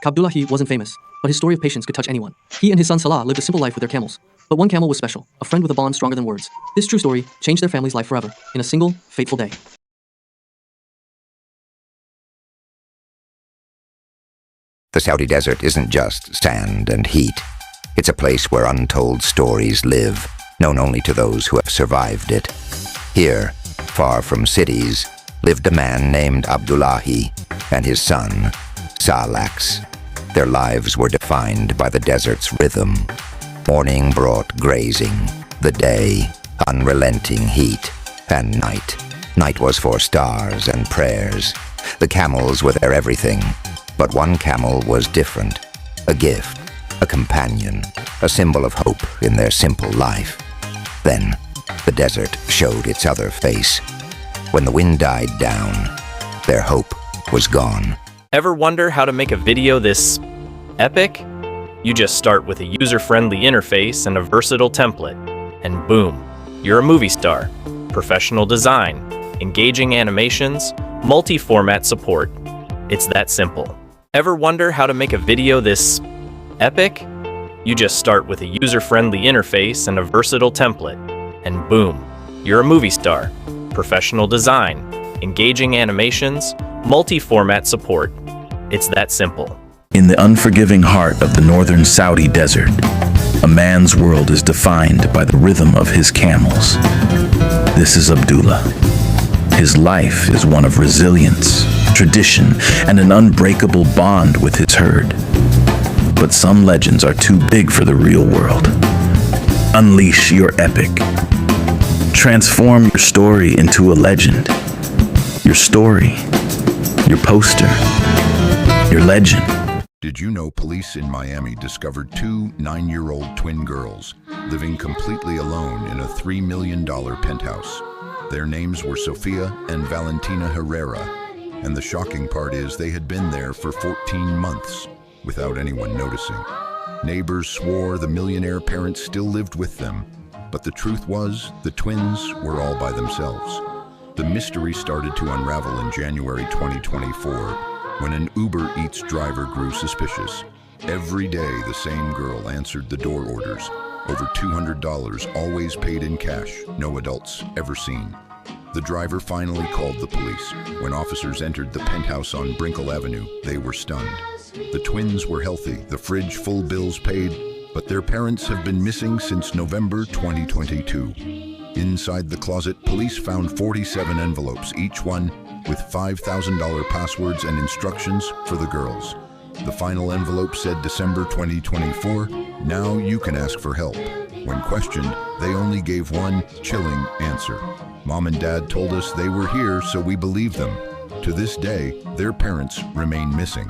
Abdullahi wasn't famous, but his story of patience could touch anyone. He and his son Salah lived a simple life with their camels. But one camel was special, a friend with a bond stronger than words. This true story changed their family's life forever, in a single, fateful day. The Saudi desert isn't just sand and heat. It's a place where untold stories live, known only to those who have survived it. Here, far from cities, lived a man named Abdullahi and his son, Salax. Their lives were defined by the desert's rhythm. Morning brought grazing, the day, unrelenting heat, and night. Night was for stars and prayers. The camels were their everything, but one camel was different. A gift, a companion, a symbol of hope in their simple life. Then, the desert showed its other face. When the wind died down, their hope was gone. Ever wonder how to make a video this epic? You just start with a user-friendly interface and a versatile template, and boom, you're a movie star. Professional design, engaging animations, multi-format support. It's that simple. Ever wonder how to make a video this epic? You just start with a user-friendly interface and a versatile template, and boom, you're a movie star. Professional design, engaging animations, multi-format support. It's that simple. In the unforgiving heart of the northern Saudi desert, a man's world is defined by the rhythm of his camels. This is Abdullah. His life is one of resilience, tradition, and an unbreakable bond with his herd. But some legends are too big for the real world. Unleash your epic. Transform your story into a legend. Your story, your poster, your legend. Did you know police in Miami discovered two 9-year-old twin girls living completely alone in a $3 million penthouse? Their names were Sofia and Valentina Herrera, and the shocking part is they had been there for 14 months without anyone noticing. Neighbors swore the millionaire parents still lived with them, but the truth was the twins were all by themselves. The mystery started to unravel in January 2024 when an Uber Eats driver grew suspicious. Every day the same girl answered the door orders. Over $200, always paid in cash, no adults ever seen. The driver finally called the police. When officers entered the penthouse on Brinkle Avenue, they were stunned. The twins were healthy, the fridge full, bills paid, but their parents have been missing since November 2022. Inside the closet, police found 47 envelopes, each one with $5,000 passwords and instructions for the girls. The final envelope said December 2024, now you can ask for help. When questioned, they only gave one chilling answer. Mom and Dad told us they were here, so we believed them. To this day, their parents remain missing.